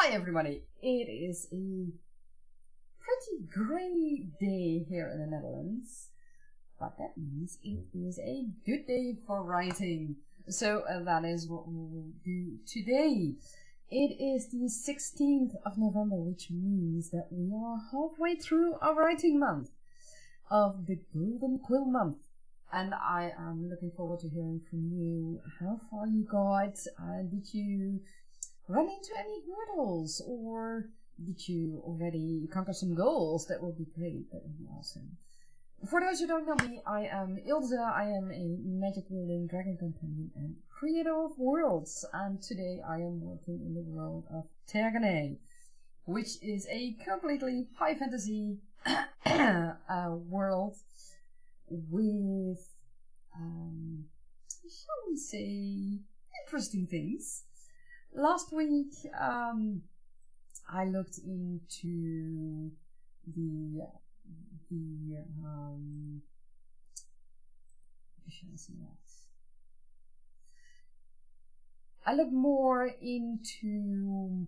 Hi everybody, it is a pretty grey day here in the Netherlands, but that means it is a good day for writing. So that is what we will do today. It is the 16th of November, which means that we are halfway through our writing month of the Golden Quill Month. And I am looking forward to hearing from you how far you got. Did you run into any hurdles, or did you already conquer some goals? That would be great. That would be awesome. For those who don't know me, I am Ilse. I am a magic wielding dragon companion and creator of worlds. And today I am working in the world of Tergaenae, which is a completely high fantasy world with, shall we say, interesting things. Last week, I looked into shall I say that? I looked more into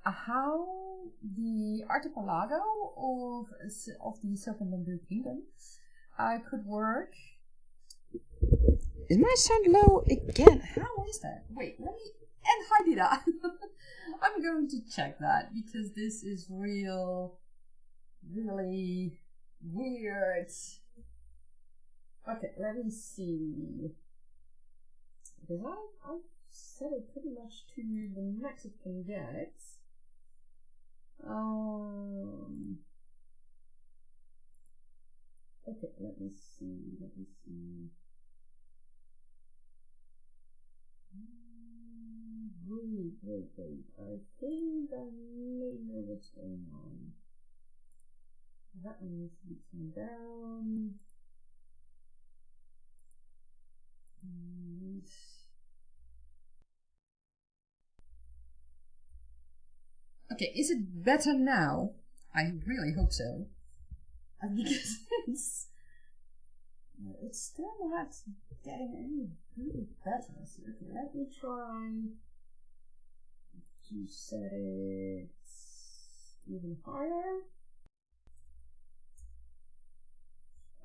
how the archipelago of the Silken Bamboo Kingdom could work. Is my sound low again? How is that? Wait, let me... And hi, Dida. I'm going to check that, because this is really weird. Okay, let me see. Because I set it pretty much to the max it can get. Okay, let me see. Wait. I think I may know what's going on. That one needs to be turned down. Okay, is it better now? I really hope so. Because it's still not getting any really better. So, okay, let me try to set it even higher.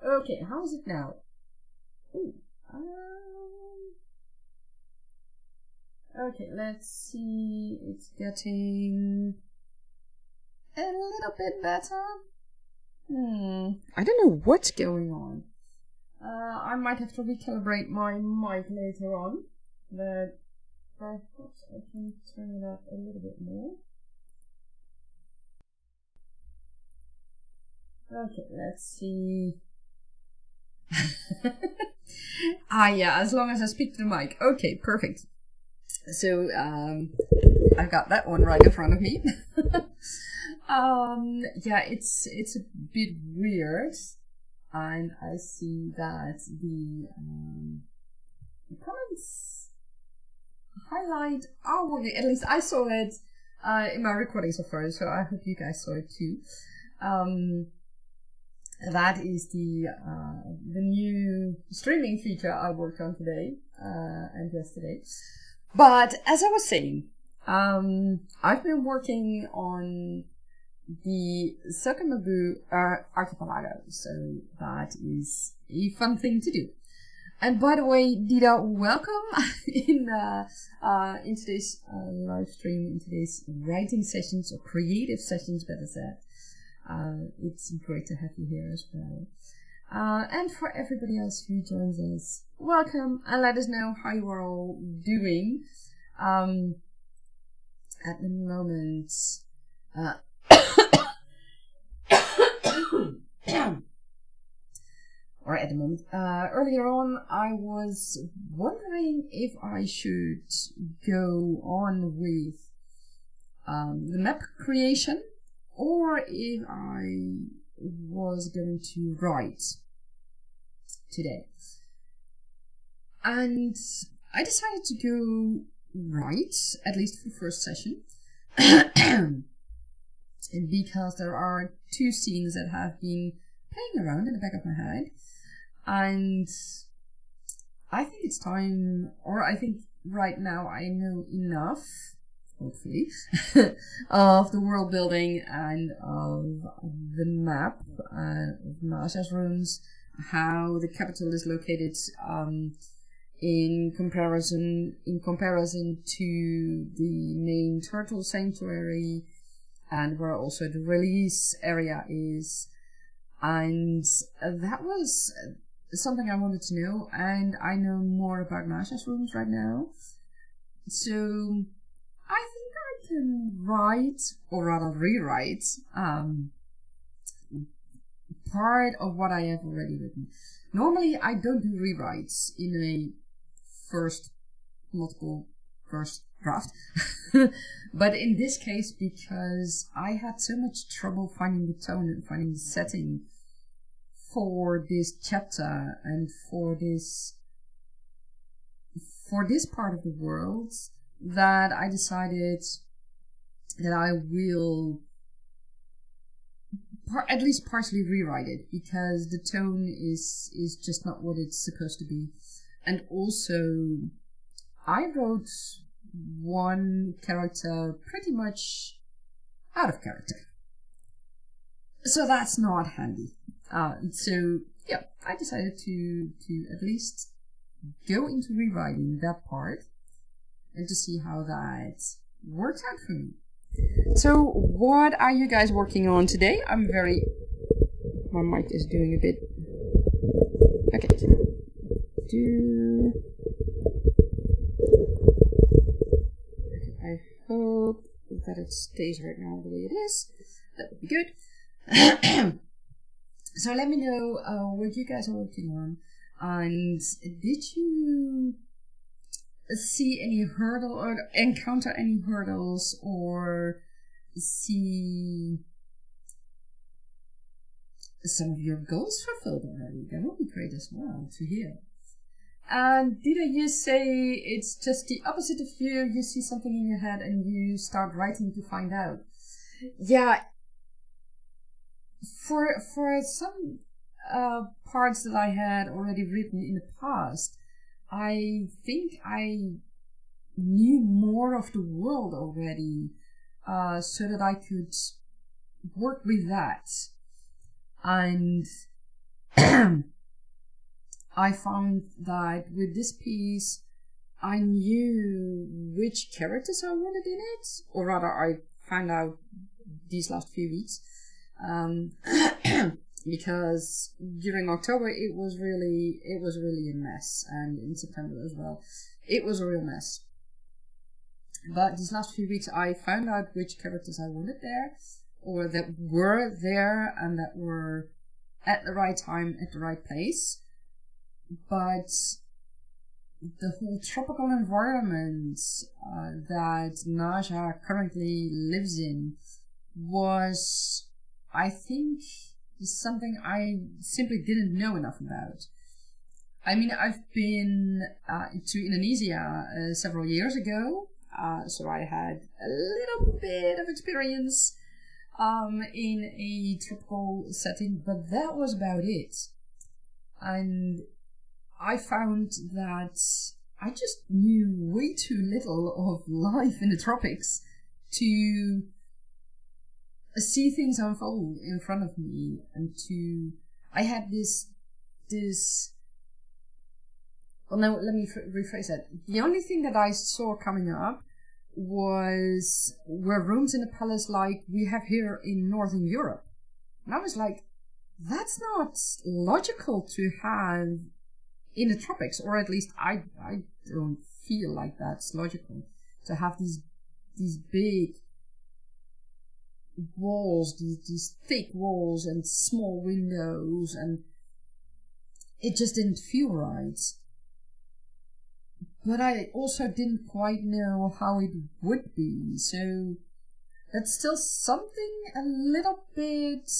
Okay, how is it now? Ooh, okay, let's see. It's getting a little bit better. I don't know what's going on. I might have to recalibrate my mic later on, but perhaps I can turn it up a little bit more. Okay, let's see. Yeah, as long as I speak to the mic. Okay, perfect. So, I've got that one right in front of me. Yeah, it's a bit weird. And I see that the comments highlight hourly. At least I saw it in my recording software, so I hope you guys saw it too. That is the new streaming feature I worked on today and yesterday. But as I was saying, I've been working on the Silken Bamboo archipelago, so that is a fun thing to do. And by the way, Dida, welcome in today's live stream, in today's writing sessions, or creative sessions, better said. It's great to have you here as well. And for everybody else who joins us, welcome, and let us know how you are all doing. At the moment, earlier on, I was wondering if I should go on with the map creation, or if I was going to write today. And I decided to go write, at least for the first session, because there are two scenes that have been playing around in the back of my head, and I think it's time, or I think right now I know enough hopefully, of the world building and of the map of Nasha's runes, how the capital is located in comparison to the main turtle sanctuary, and where also the release area is. And that was something I wanted to know, and I know more about Nasha's runes right now. So I think I can write, or rather rewrite, part of what I have already written. Normally I don't do rewrites in a first draft. But in this case, because I had so much trouble finding the tone and finding the setting for this chapter and for this part of the world, that I decided that I will at least partially rewrite it, because the tone is just not what it's supposed to be. And also, I wrote one character pretty much out of character, so that's not handy. So yeah, I decided to at least go into rewriting that part and to see how that works out for me. So what are you guys working on today? My mic is doing a bit. Okay. I hope that it stays right now the way it is. That would be good. So let me know what you guys are working on, and did you see any hurdle or encounter any hurdles, or see some of your goals fulfilled already? That would be great as well to hear. And did you say it's just the opposite of you? You see something in your head and you start writing to find out. Yeah. For some parts that I had already written in the past, I think I knew more of the world already, so that I could work with that. And I found that with this piece, I knew which characters I wanted in it, or rather I found out these last few weeks, because during October it was really a mess, and in September as well, it was a real mess. But these last few weeks I found out which characters I wanted there, or that were there and that were at the right time, at the right place. But the whole tropical environment that Nasha currently lives in was, I think, something I simply didn't know enough about. I mean, I've been to Indonesia several years ago, so I had a little bit of experience in a tropical setting, but that was about it. And I found that I just knew way too little of life in the tropics to see things unfold in front of me, and I had this well, no, let me rephrase that. The only thing that I saw coming up were rooms in the palace like we have here in Northern Europe. And I was like, that's not logical to have in the tropics, or at least I don't feel like that's logical to have these big walls, these thick walls and small windows, and it just didn't feel right. But I also didn't quite know how it would be, so that's still something a little bit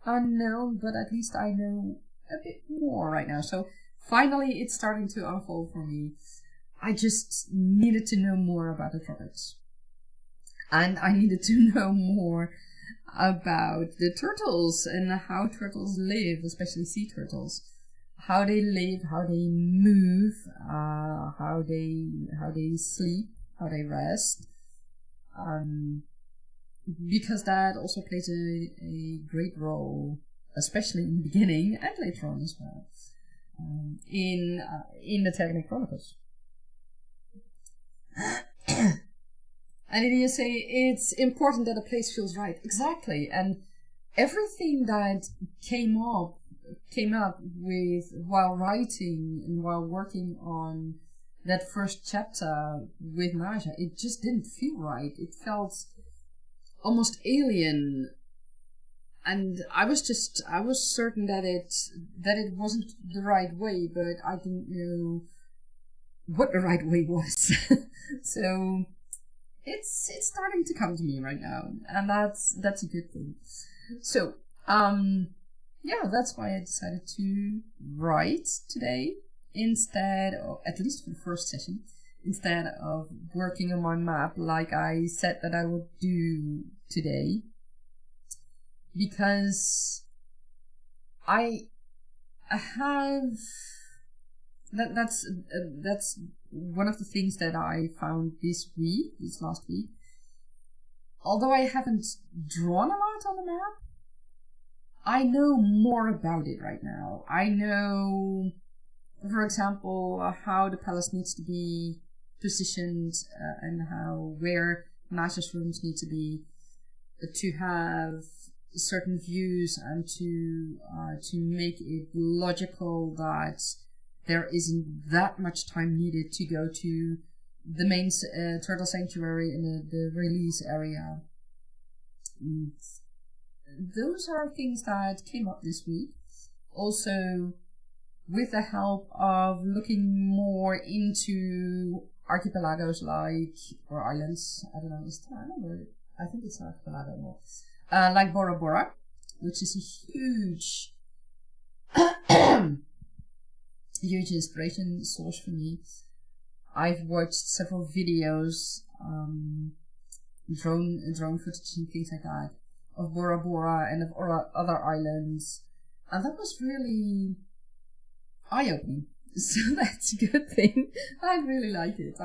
unknown, but at least I know a bit more right now. So finally it's starting to unfold for me. I just needed to know more about the tropics. And I needed to know more about the turtles and how turtles live, especially sea turtles. How they live, how they move, how they sleep, how they rest, because that also plays a great role, especially in the beginning and later on as well, in the Tergaenae Chronicles. And it is it's important that a place feels right. Exactly. And everything that came up with while writing and while working on that first chapter with Naja, it just didn't feel right. It felt almost alien. And I was certain that it wasn't the right way, but I didn't know what the right way was. So it's starting to come to me right now, and that's a good thing. So yeah, that's why I decided to write today instead of, at least for the first session, instead of working on my map like I said that I would do today, because I have that's one of the things that I found this last week. Although I haven't drawn a lot on the map, I know more about it right now. I know, for example, how the palace needs to be positioned and where Naja's rooms need to be to have certain views and to make it logical that there isn't that much time needed to go to the main turtle sanctuary in the release area. And those are things that came up this week. Also, with the help of looking more into archipelagos or islands, I don't know, I think it's an archipelago more, like Bora Bora, which is a huge huge inspiration source for me. I've watched several videos, drone footage and things like that, of Bora Bora and of other islands, and that was really eye-opening. So that's a good thing. I really like it.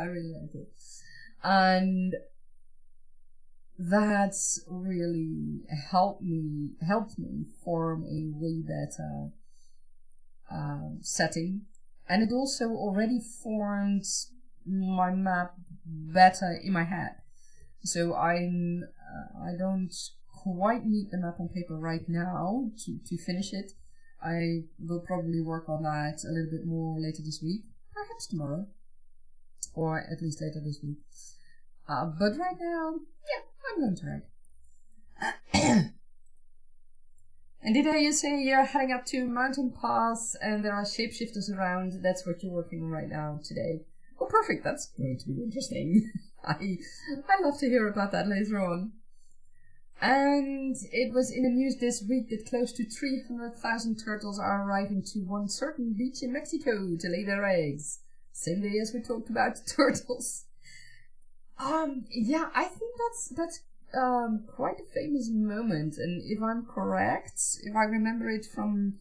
And that's really helped me form a way better setting, and it also already formed my map better in my head. So I don't quite need the map on paper right now to finish it. I will probably work on that a little bit more later this week, perhaps tomorrow, or at least later this week. But right now, yeah, I'm going to write. And did I say you're heading up to mountain pass and there are shapeshifters around? That's what you're working on right now today. Oh, perfect. That's going to be interesting. I love to hear about that later on. And it was in the news this week that close to 300,000 turtles are arriving to one certain beach in Mexico to lay their eggs. Same day as we talked about turtles. Yeah, I think that's quite a famous moment, and if I'm correct, if I remember it from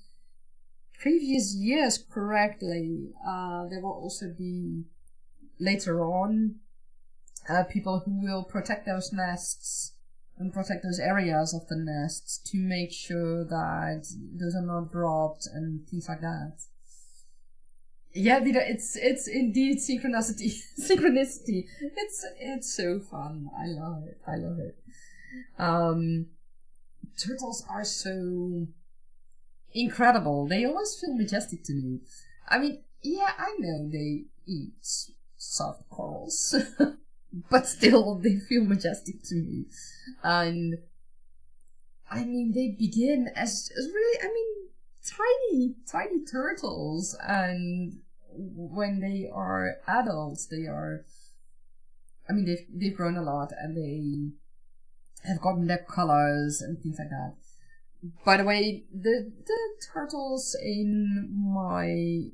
previous years correctly, there will also be later on people who will protect those nests and protect those areas of the nests to make sure that those are not dropped and things like that. Yeah, it's indeed synchronicity. It's so fun. I love it. Turtles are so incredible. They always feel majestic to me. I mean, yeah, I know they eat soft corals, but still they feel majestic to me. And I mean, they begin as really, tiny turtles, and when they are adults, they've grown a lot, and they have gotten their colors and things like that. By the way, the turtles in my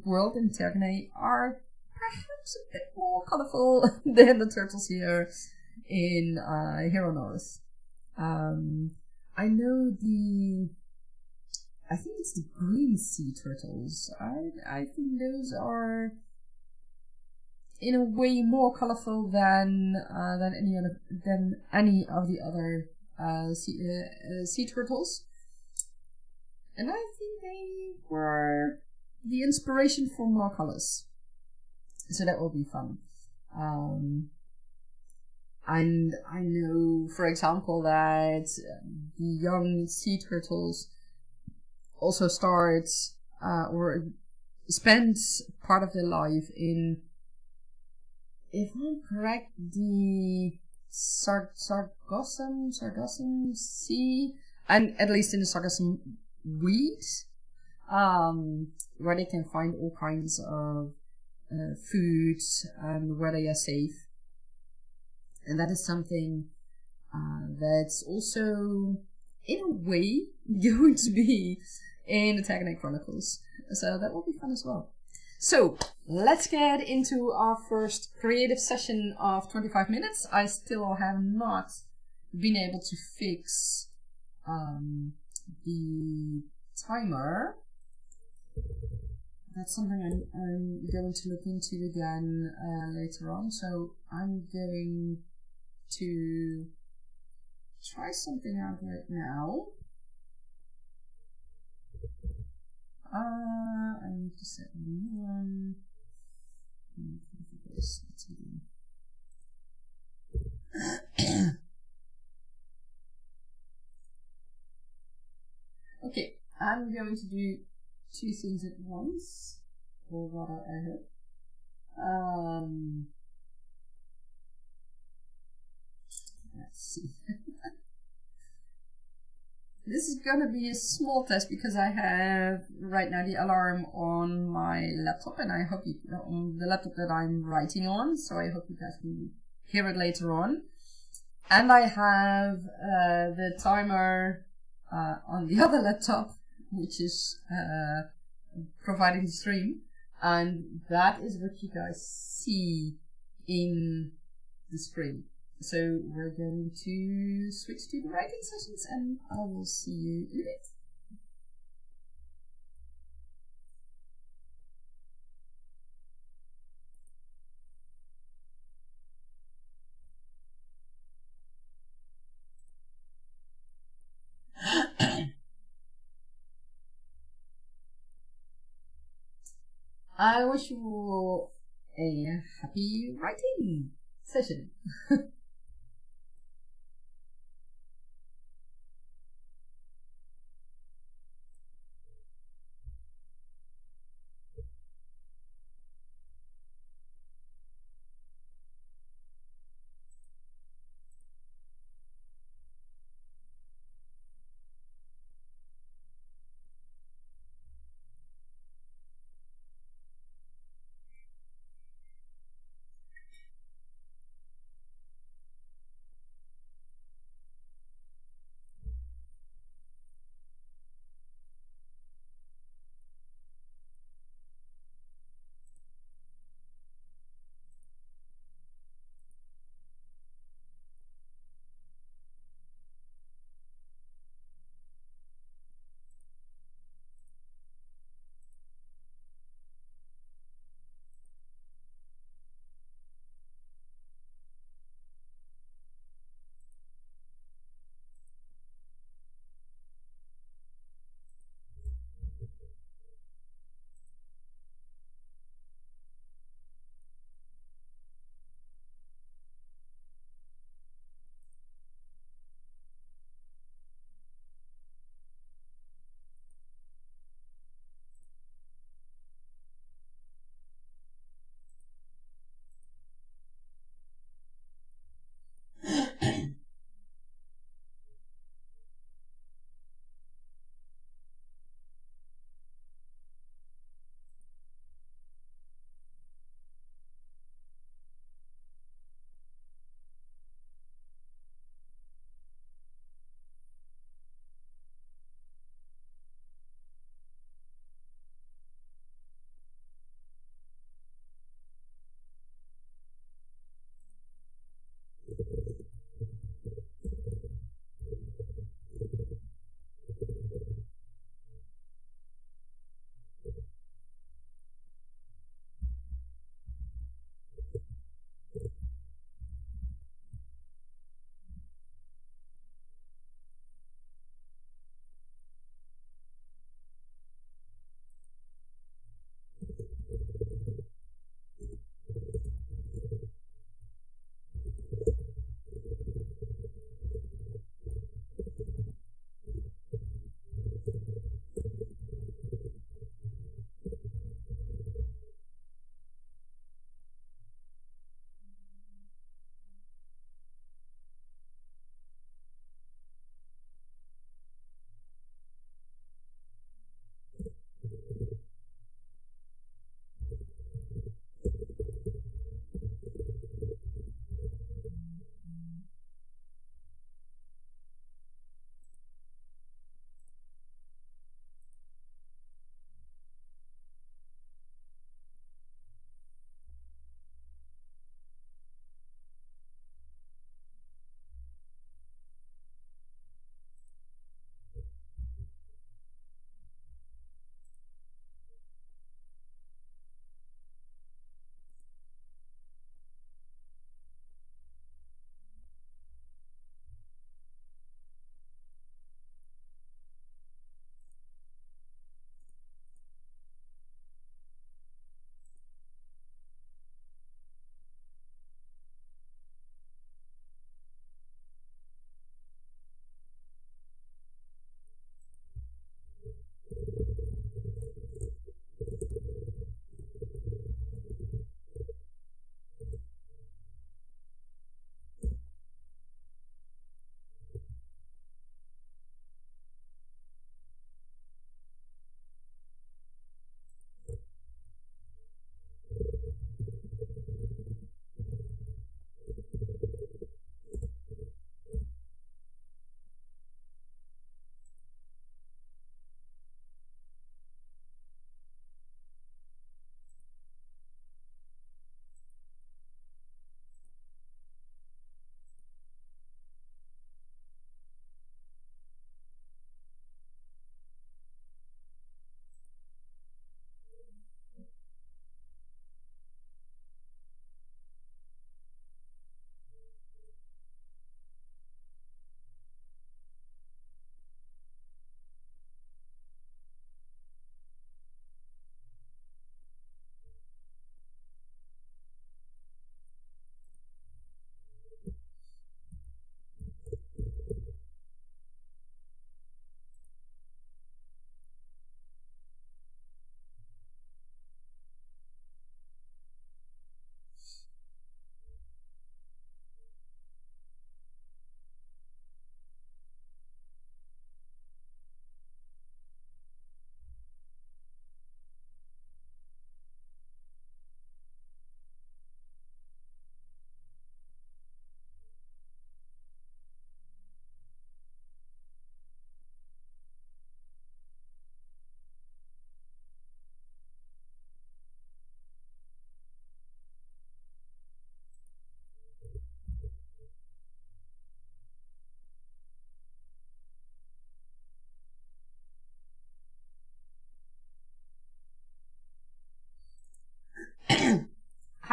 world in Tergaenae are perhaps a bit more colorful than the turtles here on Earth. I know I think it's the green sea turtles. I think those are in a way more colorful than any of the other sea turtles, and I think they were the inspiration for more colors. So that will be fun. And I know, for example, that the young sea turtles also start or spend part of their life in, if I'm correct, the Sargassum Sea, and at least in the Sargassum weed, where they can find all kinds of food and where they are safe. And that is something that's also, in a way, going to be in the Tergaenae Chronicles. So that will be fun as well. So, let's get into our first creative session of 25 minutes. I still have not been able to fix the timer. That's something I'm going to look into again later on. So, I'm going to try something out right now. I need to set a new one. Okay, I'm going to do two things at once, or rather, I hope. Let's see. This is gonna be a small test because I have right now the alarm on my laptop, and I hope on the laptop that I'm writing on, so I hope you guys can hear it later on. And I have the timer on the other laptop, which is providing the stream, and that is what you guys see in the screen. So we're going to switch to the writing sessions, and I will see you in a bit. I wish you all a happy writing session.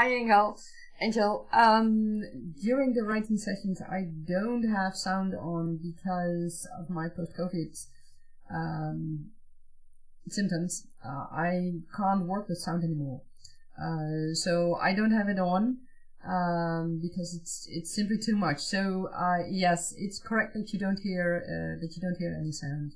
crying hell. Angel, during the writing sessions, I don't have sound on because of my post-COVID symptoms. I can't work with sound anymore. So I don't have it on because it's simply too much. So yes, it's correct that you don't hear any sound.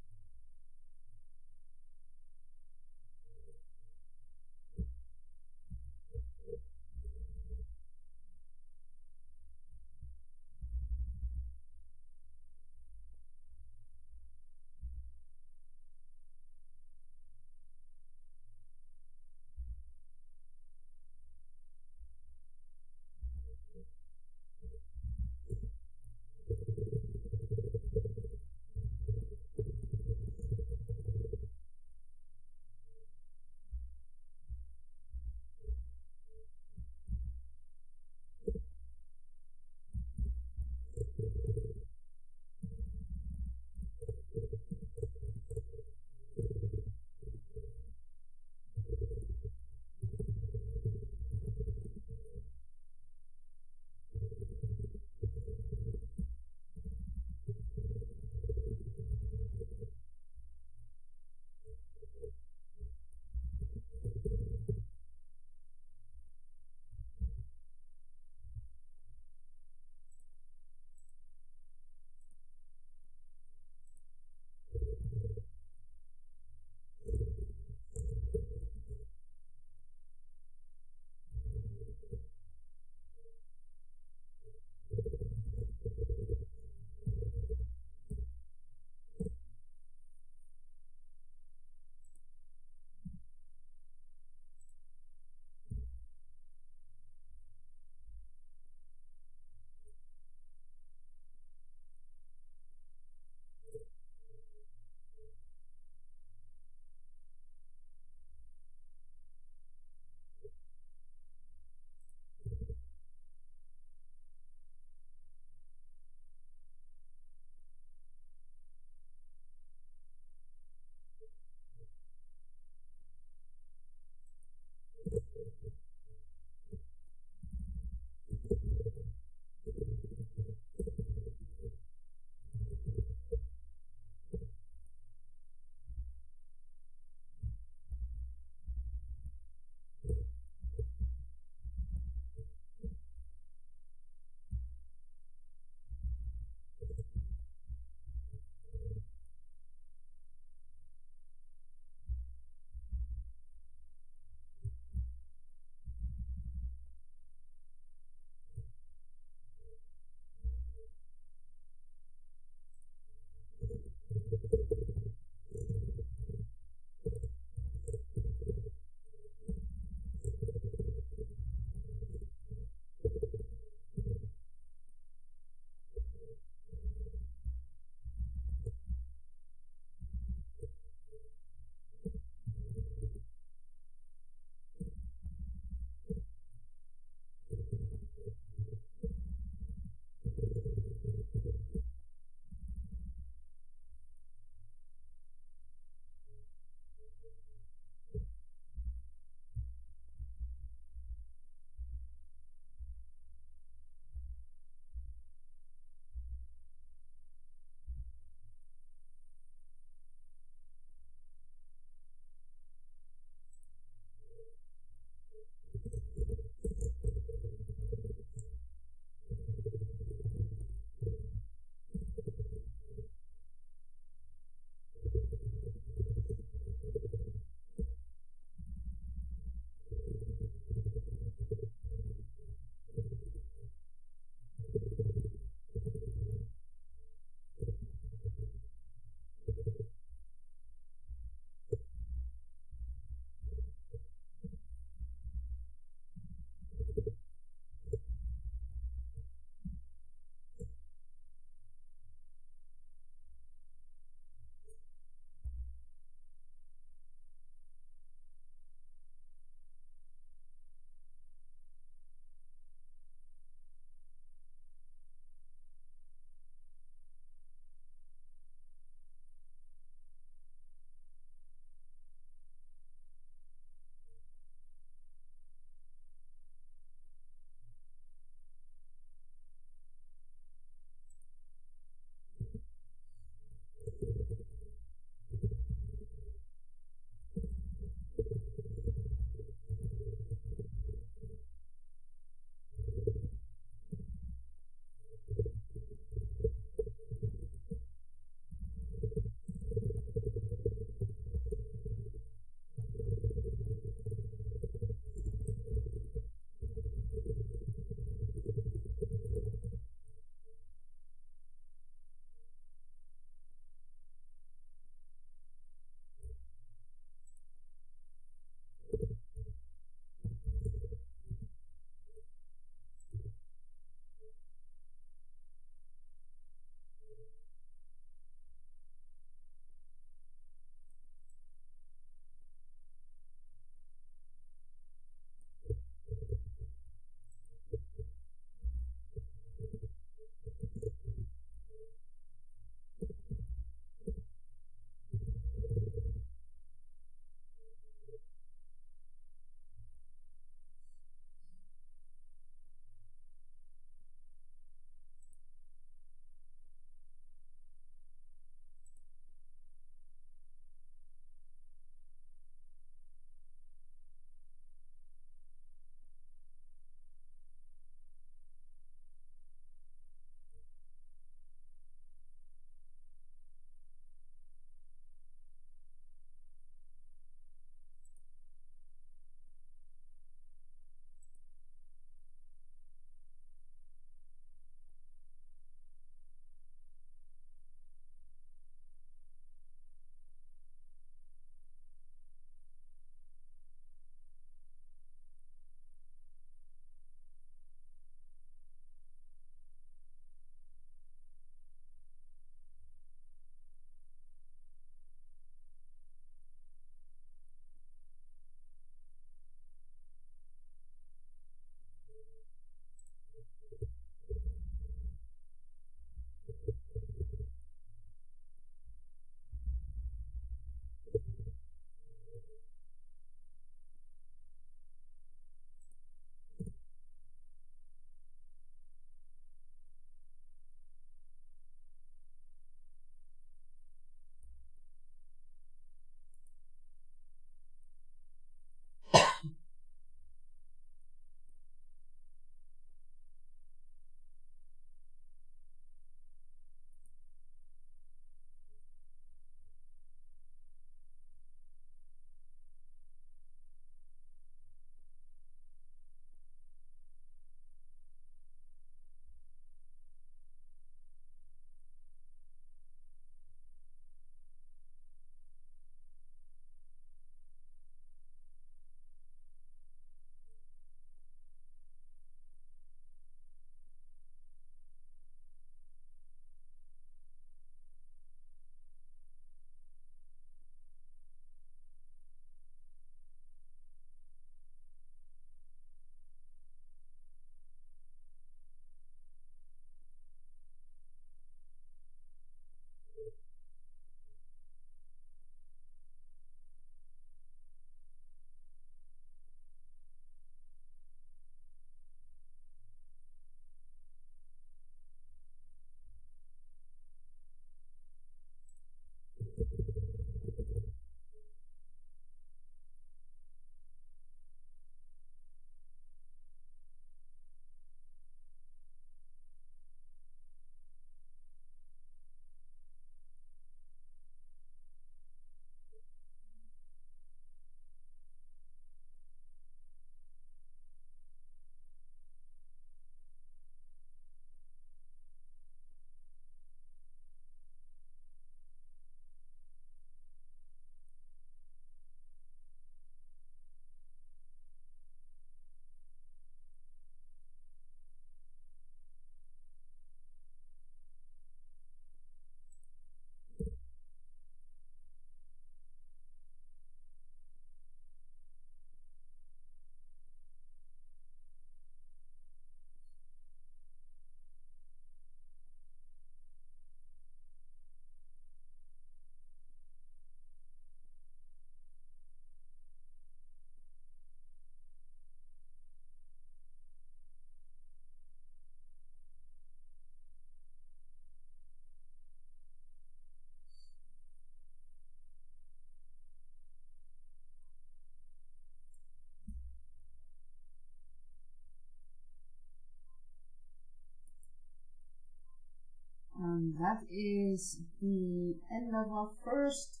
that is the end of our first.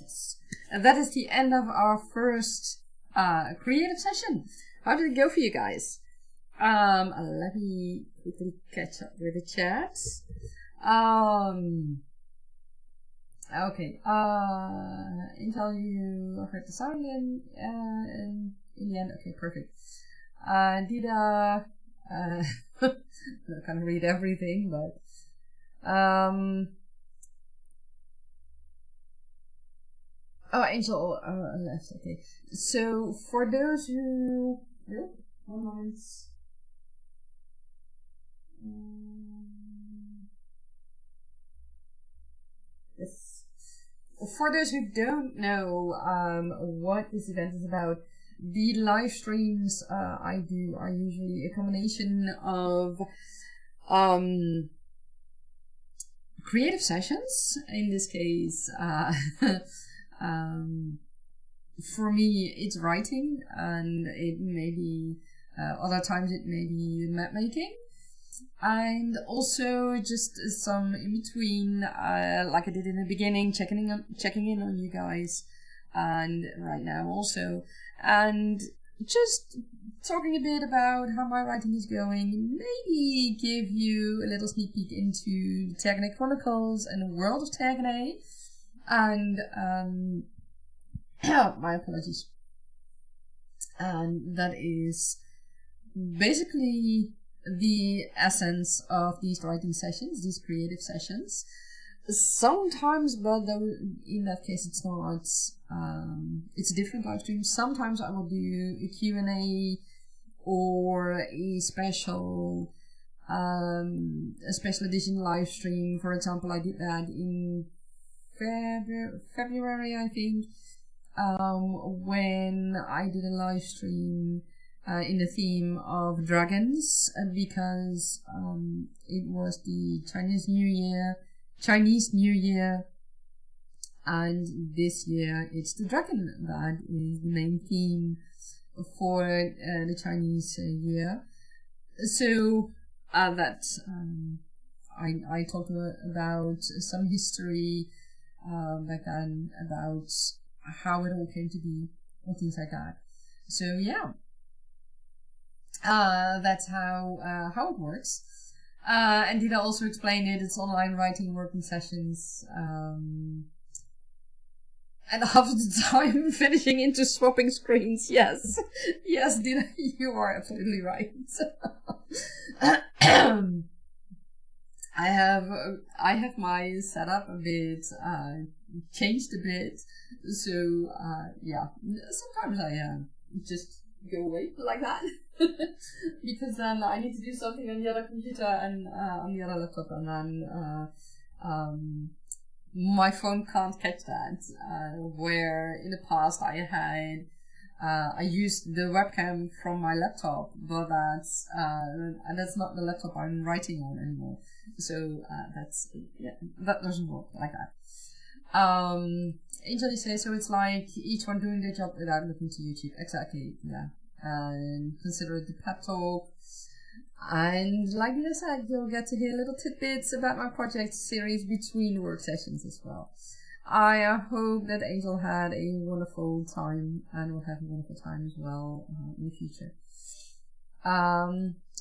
Yes, and that is the end of our first creative session. How did it go for you guys? Let me quickly catch up with the chat. Okay. Intel, you heard the sound in the end. Okay, perfect. Dida, I can't read everything, but oh, Angel left. Okay, so for those who, oh, 1 moment. Yes. For those who don't know what this event is about, the live streams I do are usually a combination of creative sessions. In this case, for me, it's writing, and it may be other times it may be map making. And also just some in between, like I did in the beginning, checking in on you guys, and right now also, and just talking a bit about how my writing is going. Maybe give you a little sneak peek into the Tergaenae Chronicles and the world of Tergaenae, and my apologies. And that is basically the essence of these writing sessions, these creative sessions. Sometimes, but though in that case it's not, it's a different live stream. Sometimes I will do a Q&A or a special edition live stream. For example, I did that in February, I think, when I did a live stream in the theme of dragons, because it was the Chinese New Year, and this year it's the dragon that is the main theme for the Chinese year. So that I talked about some history back then, about how it all came to be and things like that. So yeah. That's how it works. And Dina also explained it. It's online writing working sessions, and half of the time finishing into swapping screens. Yes, yes, Dina, you are absolutely right. I have my setup a bit changed a bit. So yeah, sometimes I just go away like that. Because then I need to do something on the other computer and on the other laptop, and then my phone can't catch that. Where in the past I used the webcam from my laptop, but that's not the laptop I'm writing on anymore. So that doesn't work like that. Angel says, so it's like each one doing their job without looking to YouTube. Exactly, yeah. And consider it the pep talk. And like I said, you'll get to hear little tidbits about my project series between work sessions as well. I hope that Angel had a wonderful time and will have a wonderful time as well in the future.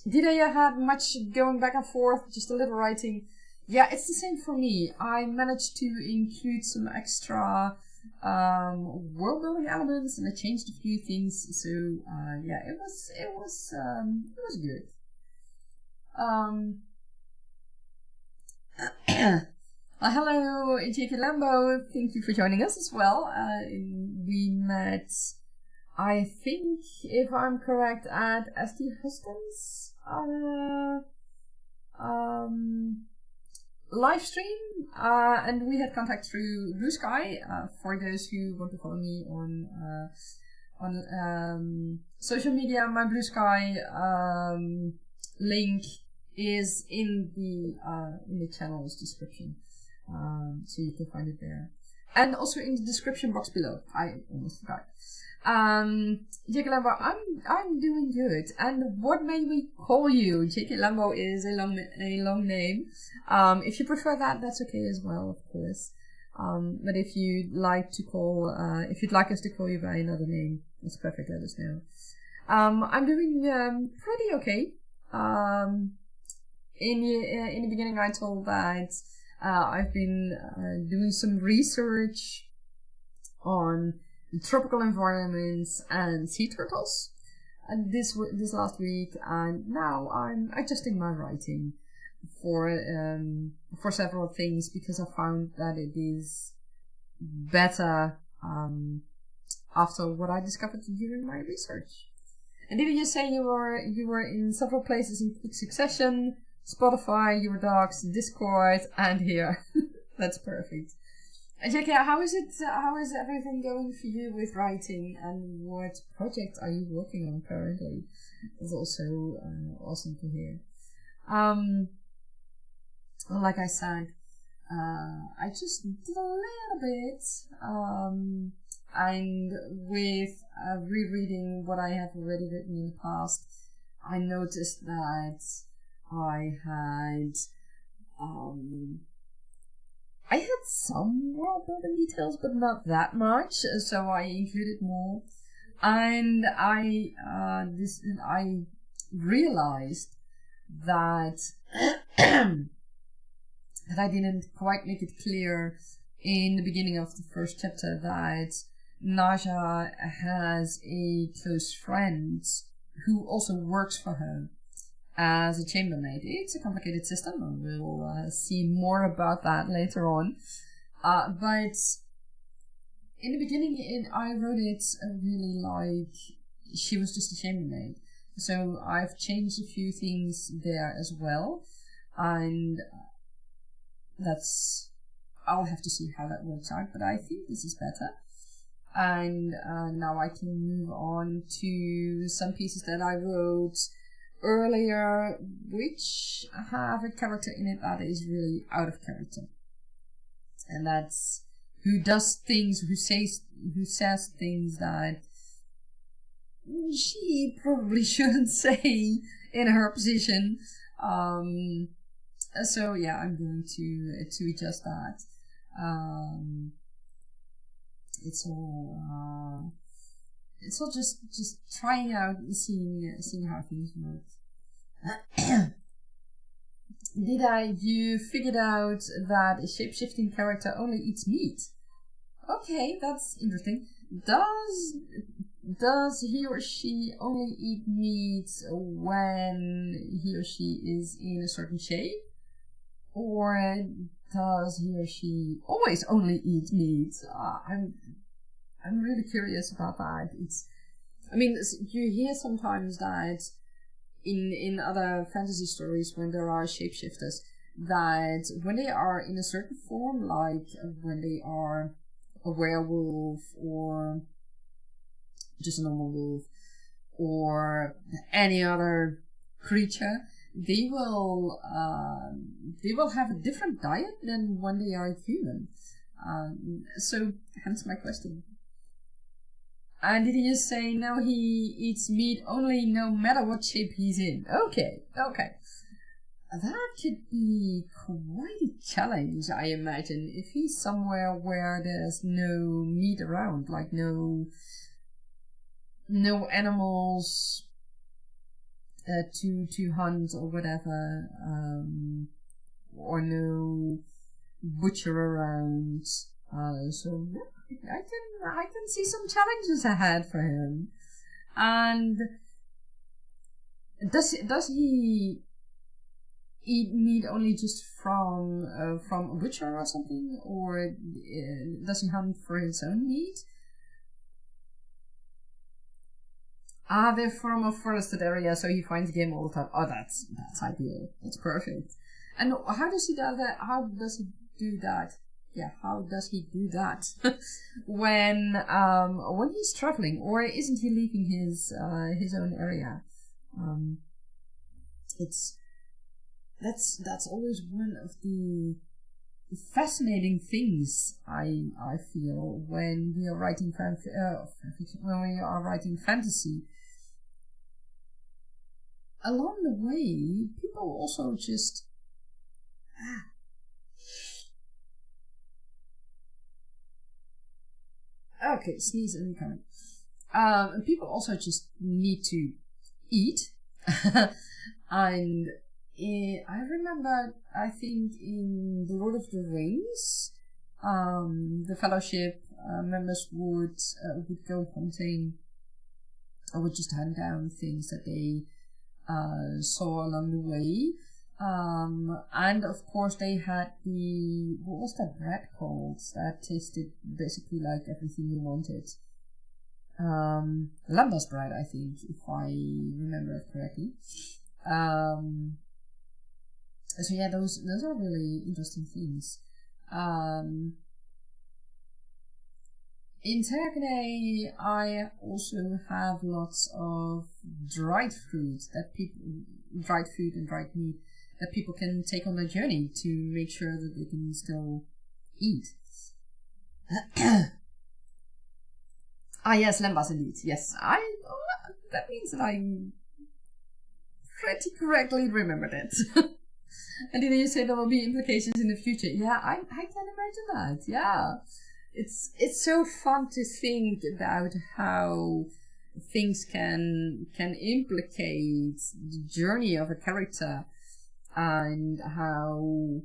Did I had much going back and forth, just a little writing? Yeah, it's the same for me. I managed to include some extra world building elements, and I changed a few things. So yeah, it was good. Hello, JK Lambo. Thank you for joining us as well. We met, I think, if I'm correct, at ST Huston's live stream, and we had contact through Blue Sky. For those who want to follow me on social media, my Blue Sky link is in the channel's description, so you can find it there. and also in the description box below. I almost forgot. Jake Lambo, I'm doing good. And what may we call you? Jake Lambo is a long name. If you prefer that, that's okay as well, of course. But if you'd like us to call you by another name, that's perfect. Let us know. I'm doing pretty okay. In the beginning, I told that I've been doing some research on tropical environments and sea turtles this last week, and now I'm adjusting my writing for several things because I found that it is better after what I discovered during my research. And did you say you were in several places in quick succession? Spotify, Your Dogs, Discord, and here. That's perfect. And Jackie, how is everything going for you with writing, and what projects are you working on currently? It's also awesome to hear. Like I said, I just did a little bit, and with rereading what I have already written in the past, I noticed that I had some world building details, but not that much, so I included more. And I realized that that I didn't quite make it clear in the beginning of the first chapter that Naja has a close friend who also works for her as a chambermaid. It's a complicated system, and we'll see more about that later on. But in the beginning, I wrote it really like she was just a chambermaid. So I've changed a few things there as well, and I'll have to see how that works out, but I think this is better. And now I can move on to some pieces that I wrote earlier, which have a character in it that is really out of character. And that's who does things, who says things that she probably shouldn't say in her position. So yeah, I'm going to adjust that. It's all just trying out and seeing how things work. You figured out that a shape-shifting character only eats meat? Okay, that's interesting. Does he or she only eat meat when he or she is in a certain shape? Or does he or she always only eat meat? I'm really curious about that. You hear sometimes that in other fantasy stories when there are shapeshifters, that when they are in a certain form, like when they are a werewolf or just a normal wolf or any other creature, they will have a different diet than when they are human. So hence my question. And did he just say no, he eats meat only no matter what shape he's in? Okay. That could be quite a challenge, I imagine, if he's somewhere where there's no meat around, like no animals to hunt or whatever, or no butcher around. So I can see some challenges ahead for him. And does he eat meat only just from a butcher or something, or does he hunt for his own meat? They're from a forested area, so he finds game all the time. Oh, that's ideal. That's perfect. And how does he do that? How does he do that? Yeah, how does he do that when he's traveling, or isn't he leaving his own area? That's always one of the fascinating things I feel when we are writing when we are writing fantasy. Along the way, people also just okay, sneeze and coming. People also just need to eat, and I remember, I think in The Lord of the Rings, the Fellowship members would go hunting, or would just hunt down things that they saw along the way. And of course they had what was that bread called that tasted basically like everything you wanted? Lambas bread, I think, if I remember it correctly. So yeah, those are really interesting things. In Tergaenae, I also have lots of dried food and dried meat that people can take on their journey to make sure that they can still eat. Yes, lembas indeed. Yes, that means that I pretty correctly remembered it. And then you say there will be implications in the future. Yeah, I can imagine that. Yeah, it's so fun to think about how things can implicate the journey of a character, and how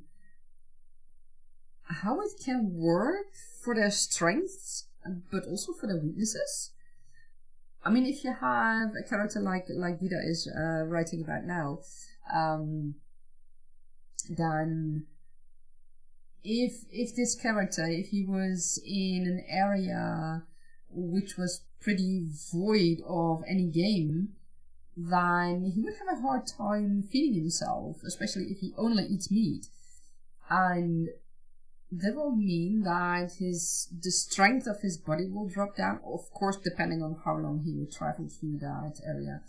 it can work for their strengths but also for their weaknesses. I mean, if you have a character like Dida is writing about now, then if this character, if he was in an area which was pretty void of any game, then he would have a hard time feeding himself, especially if he only eats meat. And that will mean that the strength of his body will drop down, of course depending on how long he will travel through that area.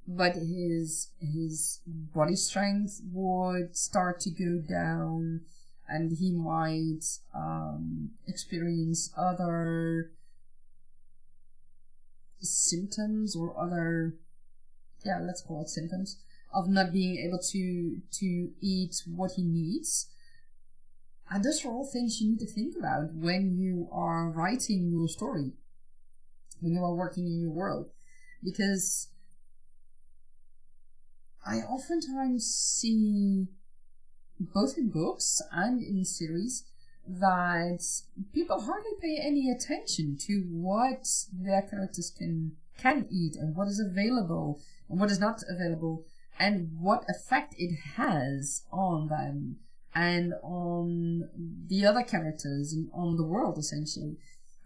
But his body strength would start to go down, and he might experience other symptoms, or other, let's call it symptoms, of not being able to eat what he needs. And those are all things you need to think about when you are writing your story, when you are working in your world. Because I oftentimes see, both in books and in series, that people hardly pay any attention to what their characters can eat, and what is available and what is not available, and what effect it has on them and on the other characters and on the world, essentially.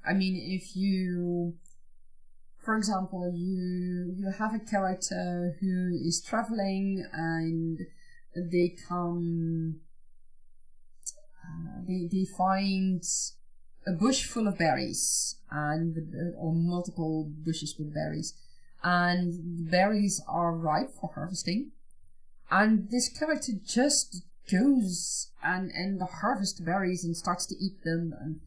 I mean, if you, for example, you have a character who is traveling, and they come, they find a bush full of berries, or multiple bushes with berries, and the berries are ripe for harvesting, and this character just goes and harvests berries and starts to eat them,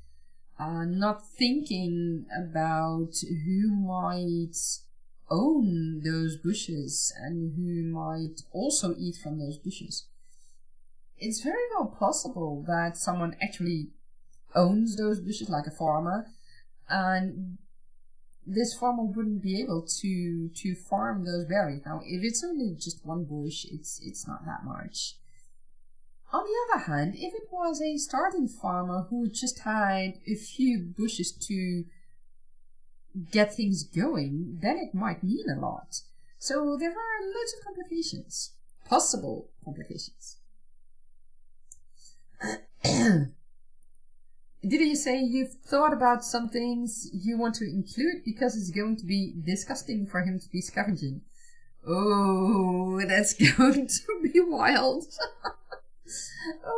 and not thinking about who might own those bushes and who might also eat from those bushes. It's very well possible that someone actually owns those bushes, like a farmer, and this farmer wouldn't be able to farm those berries. Now, if it's only just one bush, it's not that much. On the other hand, if it was a starting farmer who just had a few bushes to get things going, then it might mean a lot. So there are loads of complications, possible complications. Did you say you've thought about some things you want to include because it's going to be disgusting for him to be scavenging? Oh, that's going to be wild.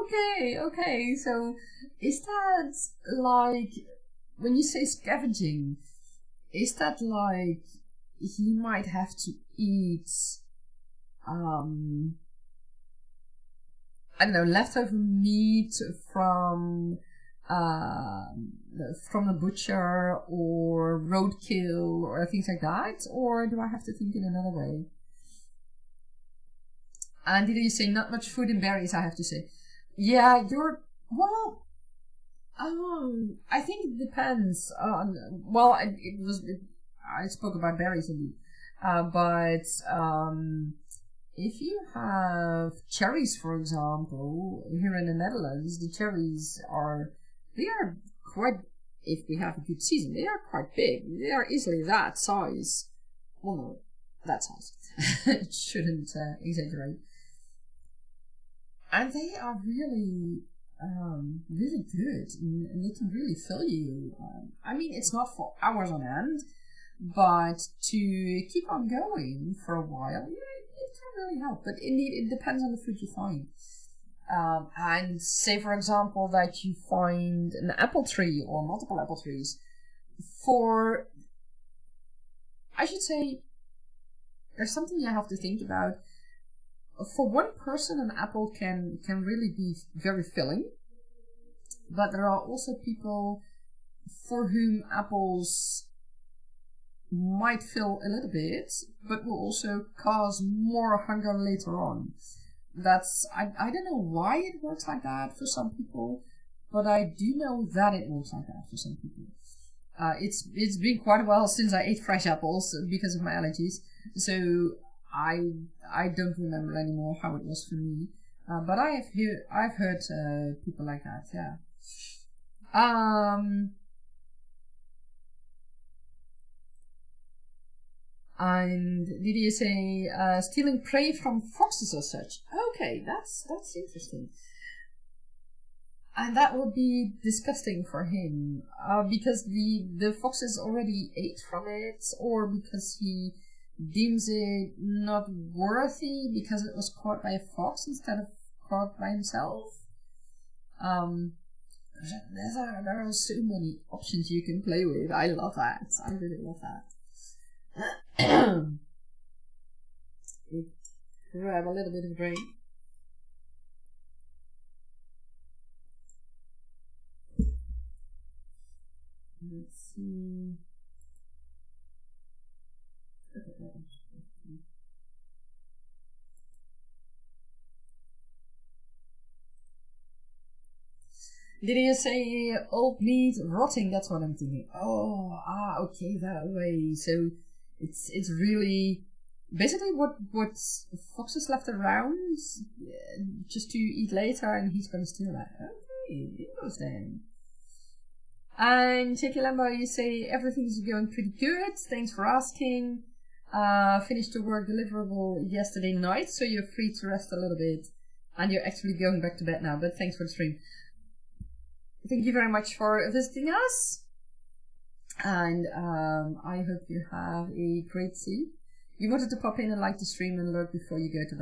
Okay, so is that like, when you say scavenging, is that like he might have to eat I don't know, leftover meat from the butcher or roadkill or things like that, or do I have to think in another way? And did you say not much food and berries? I have to say, yeah, well. I think it depends on. Well, I spoke about berries indeed, but if you have cherries, for example, here in the Netherlands, the cherries they are quite. If we have a good season, they are quite big. They are easily that size. Well, no, that size. Shouldn't exaggerate. And they are really good, and they can really fill you. I mean, it's not for hours on end, but to keep on going for a while, yeah, it can really help. But indeed, it depends on the food you find. And say, for example, that you find an apple tree or multiple apple trees. I should say, there's something you have to think about. For one person, an apple can really be very filling, but there are also people for whom apples might fill a little bit, but will also cause more hunger later on. I don't know why it works like that for some people, but I do know that it works like that for some people. It's been quite a while since I ate fresh apples because of my allergies, so I don't remember anymore how it was for me, but I've heard people like that, yeah. And did you say stealing prey from foxes or such? Okay, that's interesting. And that would be disgusting for him, because the foxes already ate from it, or because he deems it not worthy because it was caught by a fox instead of caught by himself. There are so many options you can play with. I love that. I really love that. Grab a little bit of a drink. Let's see. Did you say old meat rotting? That's what I'm thinking. Okay, that way. So it's really basically what foxes left around just to eat later, and he's gonna steal that. Okay, interesting. And Checky Lambo, you say everything's going pretty good. Thanks for asking. Finished the work deliverable yesterday night, so you're free to rest a little bit, and you're actually going back to bed now. But thanks for the stream. Thank you very much for visiting us, and I hope you have a great sleep. You wanted to pop in and like the stream and alert before you go to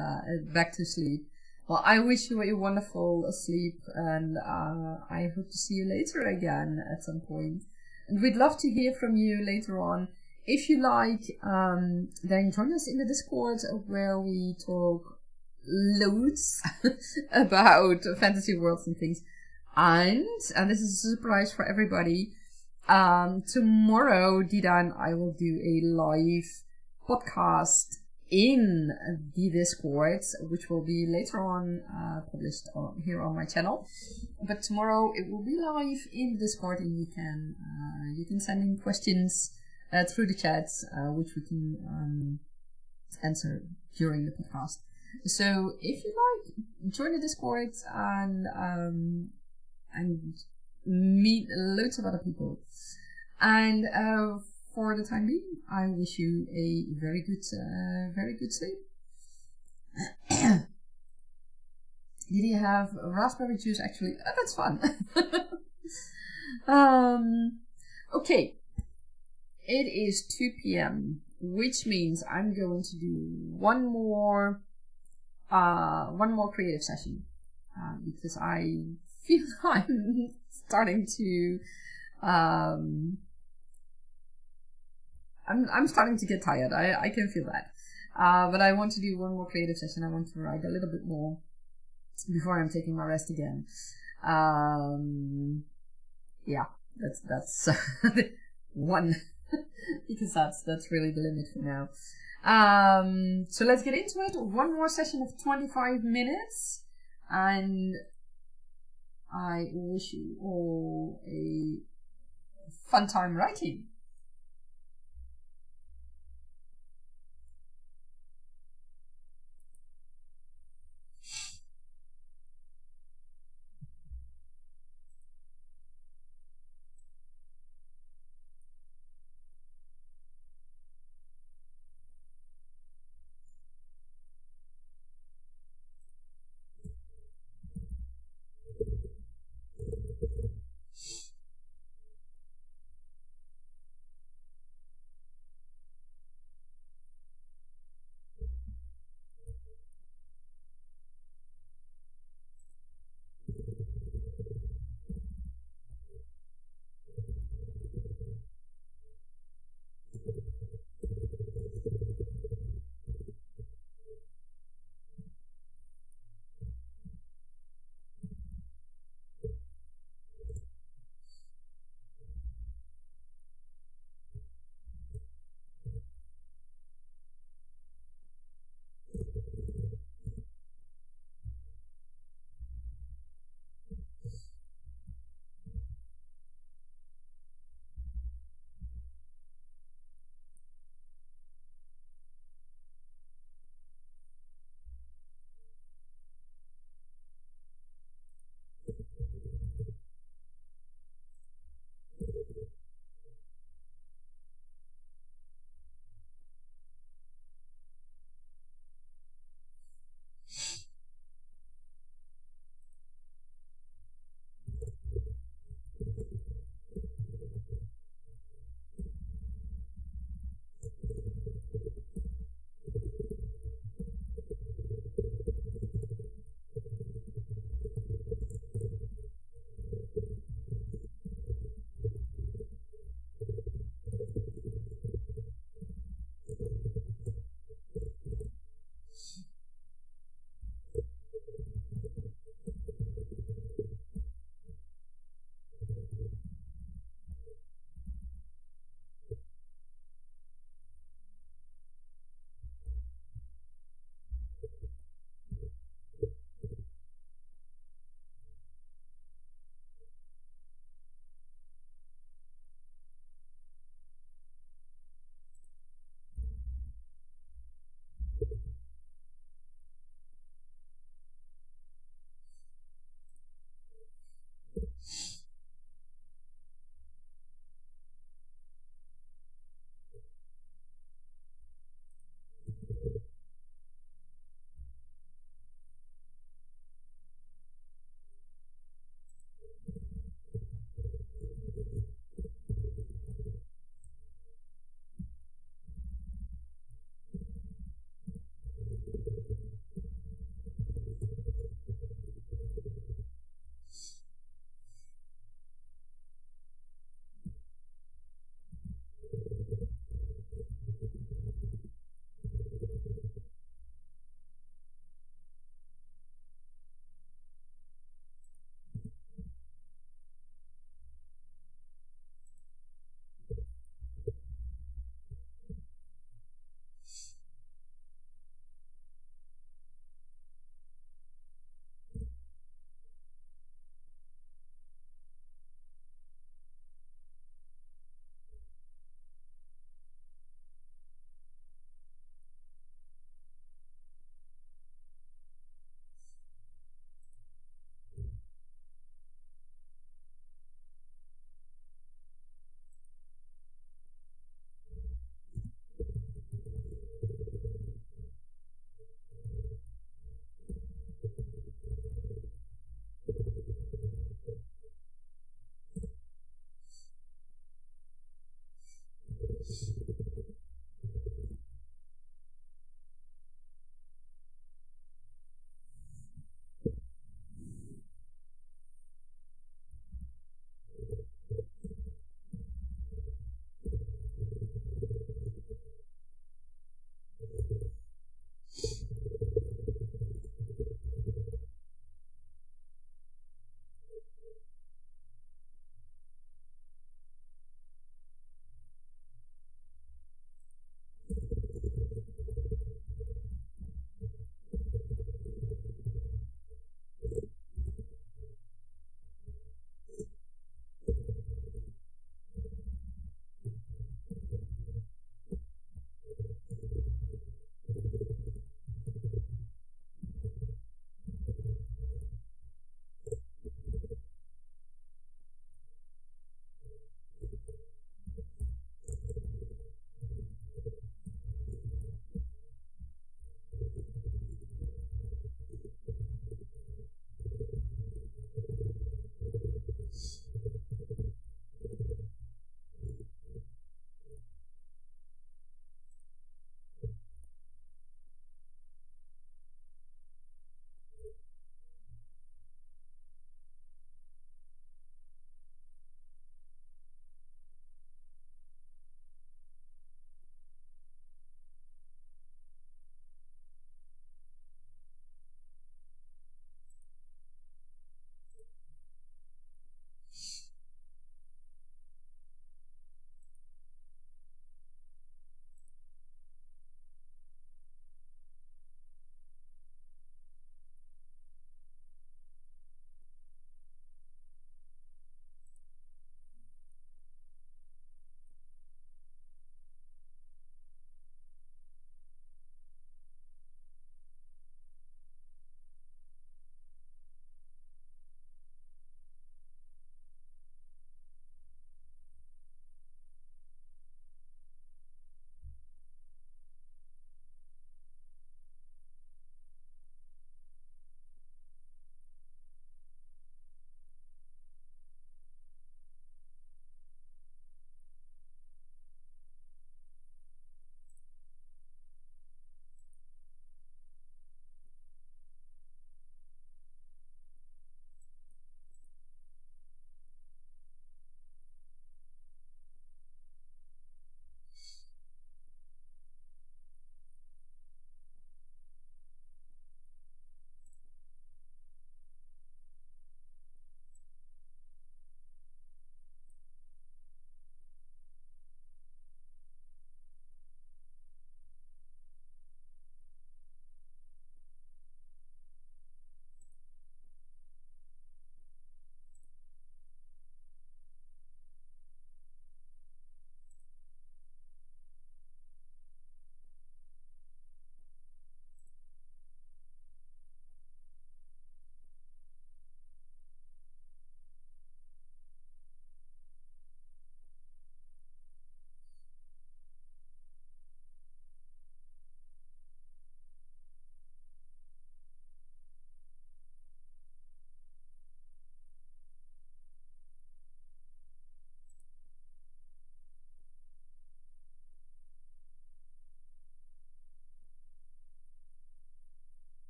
back to sleep. Well, I wish you a wonderful sleep, and I hope to see you later again at some point. And we'd love to hear from you later on. If you like, then join us in the Discord where we talk loads about fantasy worlds and things. And this is a surprise for everybody, tomorrow Dida and I will do a live podcast in the Discord, which will be later on published here on my channel. But tomorrow it will be live in the Discord, and you can send in questions through the chat, which we can answer during the podcast. So if you like, join the Discord and meet loads of other people. And for the time being, I wish you a very good sleep. Did you have raspberry juice actually? Oh, that's fun. Okay. It is 2 p.m., which means I'm going to do one more creative session, because I feel I'm starting to I'm starting to get tired. I can feel that. But I want to do one more creative session. I want to write a little bit more. before I'm taking my rest again. Yeah, that's one because that's really the limit for now. So let's get into it. One more session of 25 minutes, and I wish you all a fun time writing.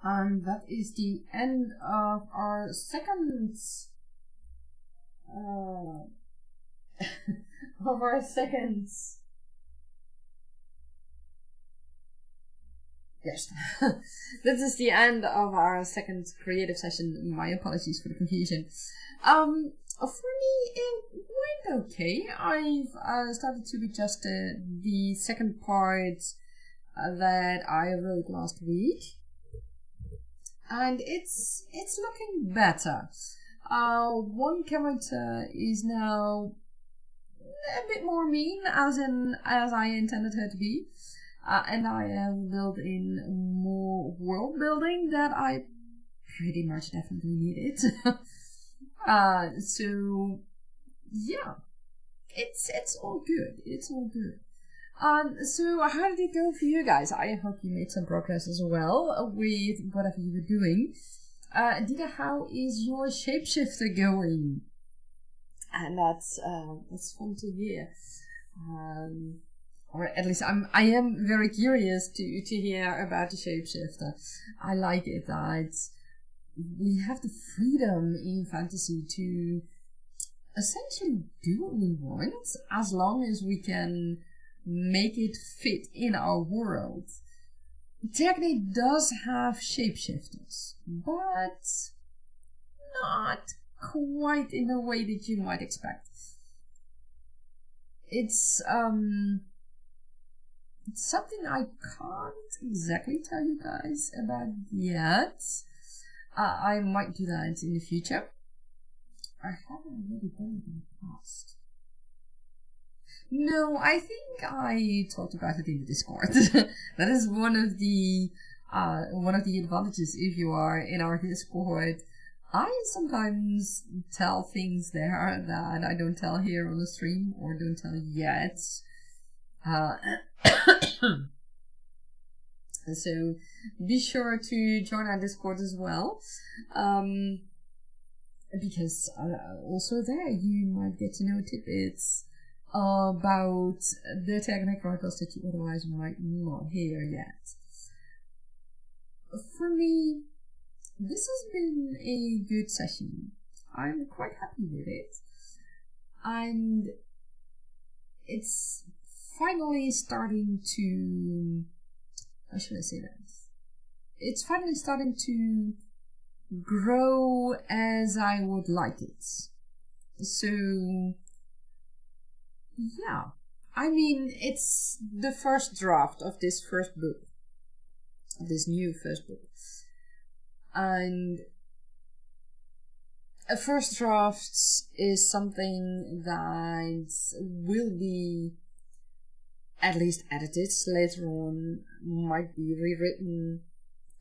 And that is the end of our second of our second. Yes, this is the end of our second creative session. My apologies for the confusion. For me, it went okay. I've started to adjust the second part that I wrote last week, and it's looking better. One character is now a bit more mean, as I intended her to be. And I have built in more world building that I pretty much definitely needed. So yeah, it's all good. It's all good. So how did it go for you guys? I hope you made some progress as well with whatever you were doing. Dita, how is your shapeshifter going? And that's fun to hear. Or at least I am very curious to hear about the shapeshifter. I like it that we have the freedom in fantasy to essentially do what we want, as long as we can make it fit in our world. Tergaenae does have shapeshifters, but not quite in the way that you might expect. It's something I can't exactly tell you guys about yet. I might do that in the future. I haven't really done it in the past. No, I think I talked about it in the Discord. That is one of the advantages if you are in our Discord. I sometimes tell things there that I don't tell here on the stream or don't tell yet. So be sure to join our Discord as well, because also there you might get to know tidbits about the Tergaenae Chronicles that you otherwise might not hear yet. For me, this has been a good session. I'm quite happy with it, and it's finally starting to, how should I say that? It's finally starting to grow as I would like it. So, yeah. I mean, it's the first draft of this first book. This new first book. And a first draft is something that will be at least edited later on, might be rewritten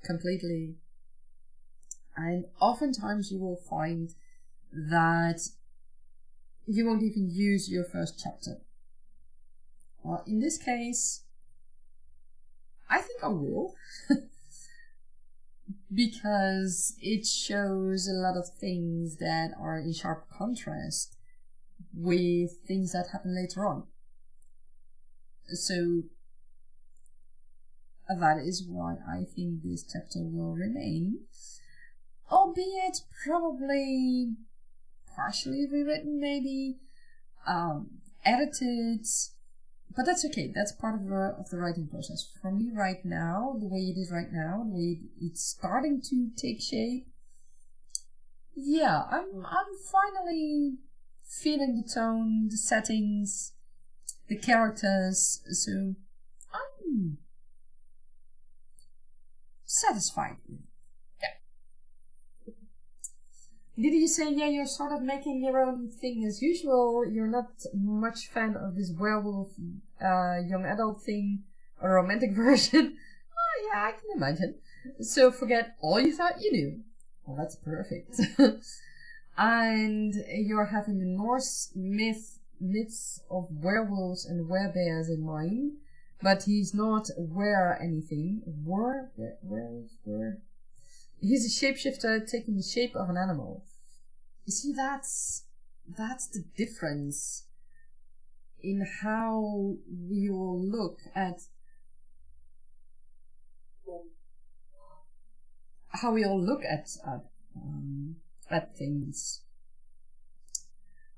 completely. And oftentimes you will find that you won't even use your first chapter. Well, in this case, I think I will. Because it shows a lot of things that are in sharp contrast with things that happen later on. So that is why I think this chapter will remain, albeit probably partially rewritten, maybe edited, but that's okay. That's part of the writing process. For me right now, the way it is right now, the way it's starting to take shape, yeah, I'm finally feeling the tone, the settings, the characters, so I'm satisfied with it. Yeah. Did you say, yeah, you're sort of making your own thing as usual? You're not much fan of this werewolf young adult thing, a romantic version? Oh, yeah, I can imagine. So forget all you thought you knew. Well, that's perfect. And you're having the Norse myths of werewolves and werebears in mind, but he's not were anything. He's a shapeshifter taking the shape of an animal. You see, that's the difference in how we will look at how we all look at things.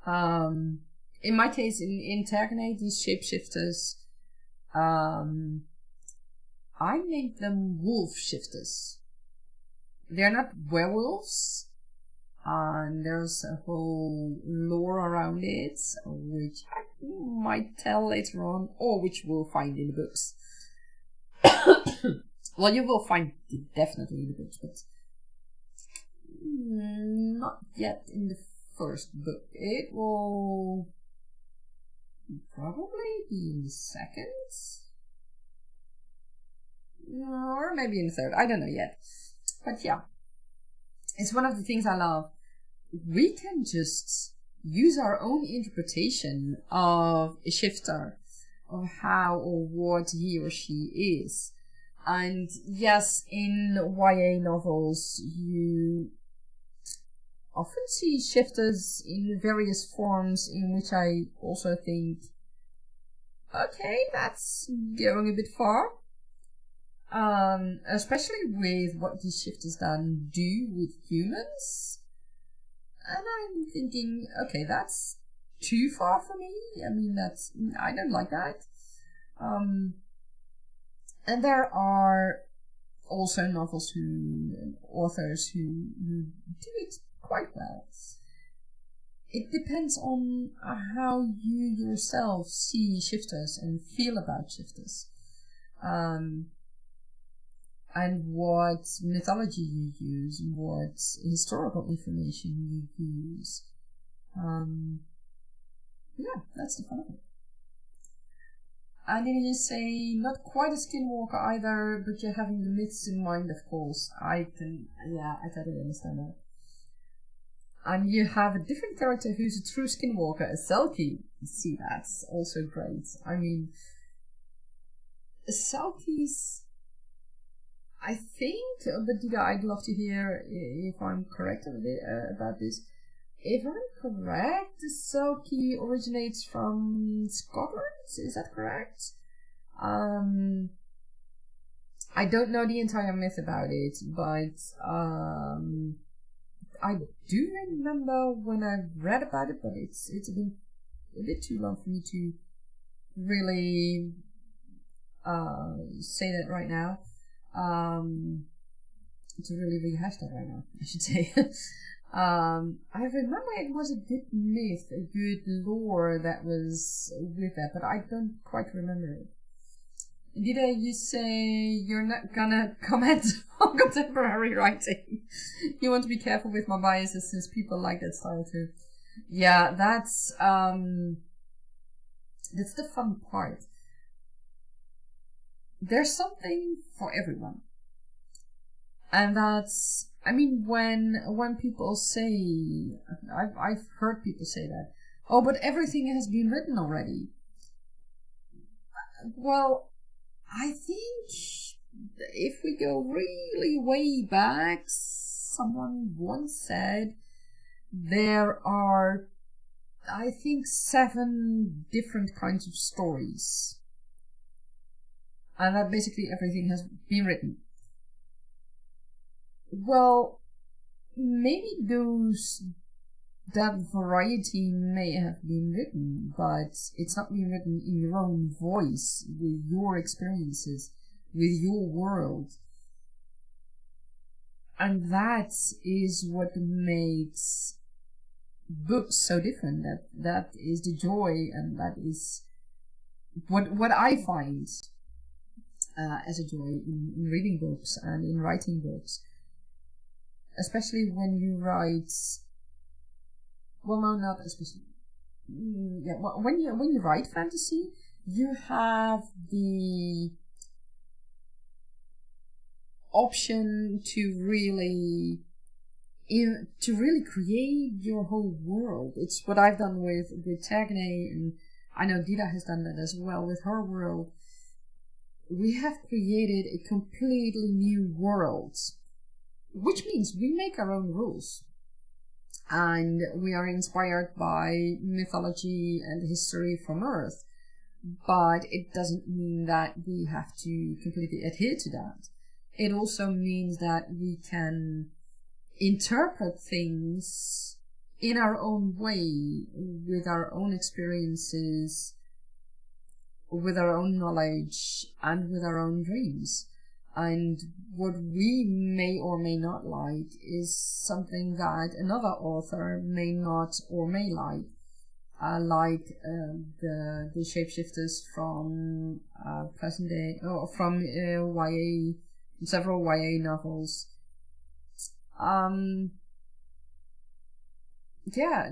In my case, in Tergaenae, these shapeshifters, I named them wolf shifters. They're not werewolves, and there's a whole lore around it, which I might tell later on, or which we'll find in the books. Well, you will find it definitely in the books, but not yet in the first book. It will probably be in the second, or maybe in the third. I don't know yet. But yeah, it's one of the things I love. We can just use our own interpretation of a shifter, of how or what he or she is. And yes, in YA novels, you often see shifters in various forms, in which I also think, okay, that's going a bit far. Especially with what these shifters then do with humans. And I'm thinking, okay, that's too far for me. I mean, I don't like that. And there are also novels authors who do it quite well. It depends on how you yourself see shifters and feel about shifters. And what mythology you use, what historical information you use. Yeah, that's the fun of it. And then you say, not quite a skinwalker either, but you're having the myths in mind, of course. I totally understand that. And you have a different character who's a true skinwalker, a Selkie. See, that's also great. I mean, Selkies, I think, but Dida, I'd love to hear if I'm correct about this. If I'm correct, the Selkie originates from Scotland, is that correct? I don't know the entire myth about it, but I do remember when I read about it, but it's been a bit too long for me to really say that right now. To really rehash that right now, I should say. I remember it was a good myth, a good lore that was with that, but I don't quite remember it. Dida, you say you're not gonna comment on contemporary writing. You want to be careful with my biases since people like that style too. Yeah, that's the fun part. There's something for everyone. And that's, I mean, when people say, I've heard people say that, oh, but everything has been written already. Well, I think if we go really way back, someone once said there are, I think, 7 different kinds of stories. And that basically everything has been written. Well, maybe that variety may have been written, but it's not been written in your own voice, with your experiences, with your world. And that is what makes books so different. That is the joy, and that is what I find as a joy in reading books and in writing books. Especially when you write, well, no, not especially. Yeah, when you write fantasy, you have the option to really create your whole world. It's what I've done with Tergaenae, and I know Dida has done that as well with her world. We have created a completely new world, which means we make our own rules. And we are inspired by mythology and history from Earth. But it doesn't mean that we have to completely adhere to that. it also means that we can interpret things in our own way, with our own experiences, with our own knowledge, and with our own dreams. And what we may or may not like is something that another author may not or may like. The shapeshifters from present day, or from YA, several YA novels. Yeah,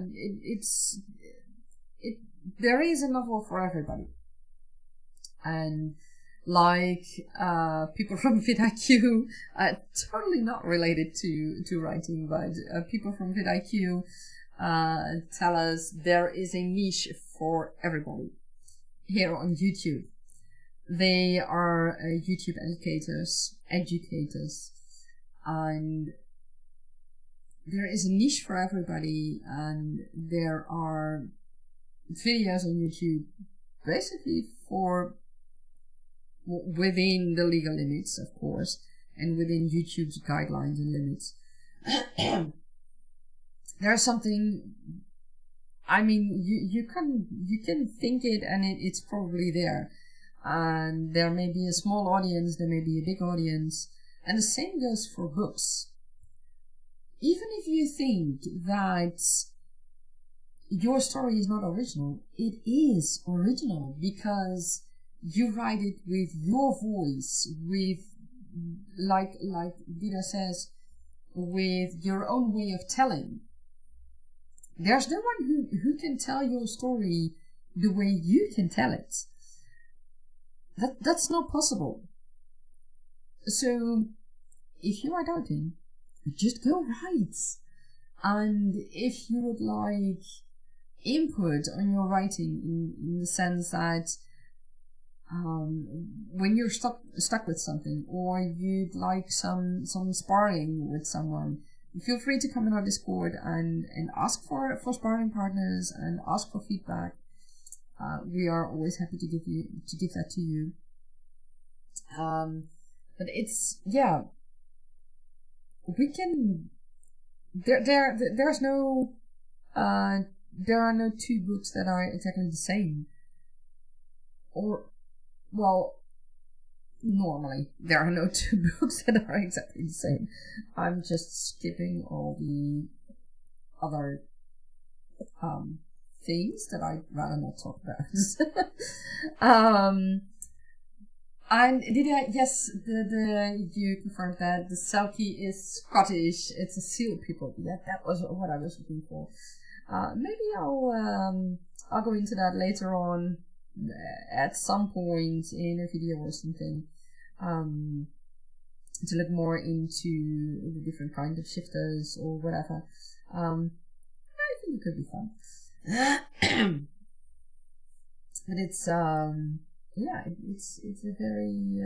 there is a novel for everybody. And like people from vidIQ, totally not related to writing, but people from vidIQ tell us there is a niche for everybody here on YouTube. They are YouTube educators, and there is a niche for everybody, and there are videos on YouTube basically for within the legal limits, of course, and within YouTube's guidelines and limits. There's something, I mean, you can think it, and it's probably there. And there may be a small audience, there may be a big audience, and the same goes for books. Even if you think that your story is not original, it is original, because you write it with your voice, with, like Vida says, with your own way of telling. There's no one who can tell your story the way you can tell it. That's not possible. So, if you are doubting, just go write. And if you would like input on your writing, in the sense that when you're stuck with something, or you'd like some sparring with someone, feel free to come in our Discord and ask for sparring partners and ask for feedback. We are always happy to give that to you. But it's, yeah, we can. There's no. There are no two books that are exactly the same. Or, well, normally there are no two books that are exactly the same. I'm just skipping all the other things that I'd rather not talk about. And yes, you confirmed that the Selkie is Scottish. It's a seal people. Yeah, that was what I was looking for. Maybe I'll go into that later on at some point in a video or something. To look more into the different kinds of shifters or whatever. I think it could be fun. But it's it's a very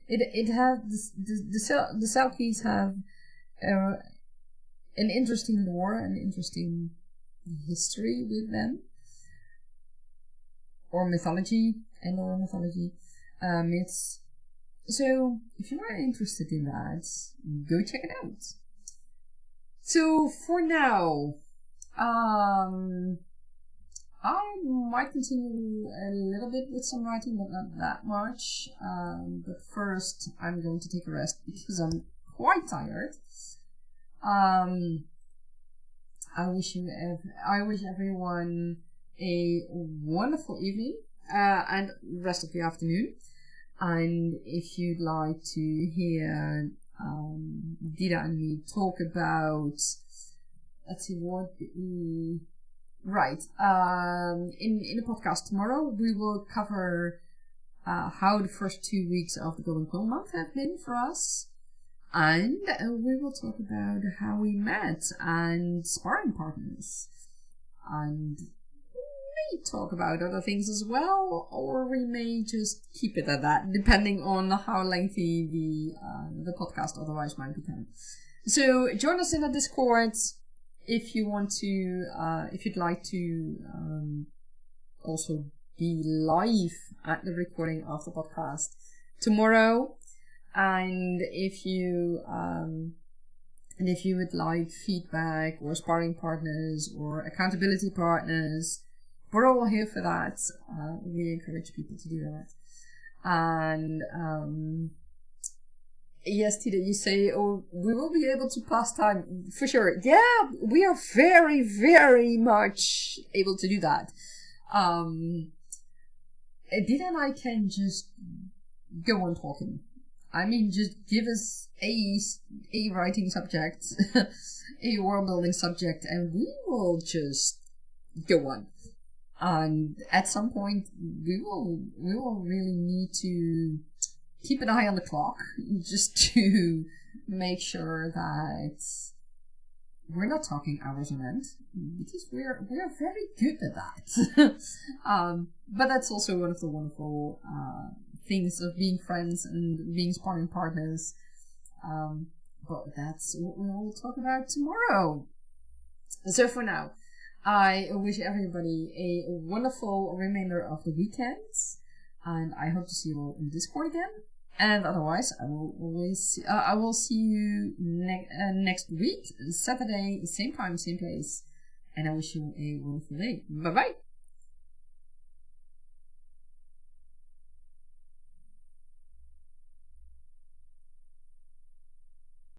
it has the Selkies have an interesting lore, an interesting history with them, or mythology, myths. So if you are interested in that, go check it out. So for now, I might continue a little bit with some writing, but not that much. But first, I'm going to take a rest because I'm quite tired. I wish everyone a wonderful evening and rest of the afternoon. And if you'd like to hear Dida and me talk about, let's see what right. In the podcast tomorrow, we will cover how the first 2 weeks of the Golden Quill Month have been for us. And we will talk about how we met and sparring partners. And we may talk about other things as well, or we may just keep it at that, depending on how lengthy the podcast otherwise might become. So join us in the Discord if you want to, if you'd like to also be live at the recording of the podcast tomorrow. And if you would like feedback or sparring partners or accountability partners, we're all here for that. We encourage people to do that. And yes, Tita, you say, oh, we will be able to pass time for sure. Yeah, we are very, very much able to do that. Tita and I can just go on talking. I mean, just give us a writing subject, a world building subject, and we will just go on. And at some point, we will really need to keep an eye on the clock, just to make sure that we're not talking hours on end, because we're very good at that. But that's also one of the wonderful things of being friends and being sparring partners. But that's what we'll talk about tomorrow. So for now, I wish everybody a wonderful remainder of the weekend, and I hope to see you all in Discord again. And otherwise, I will see you next week, Saturday, same time, same place. And I wish you a wonderful day. Bye bye.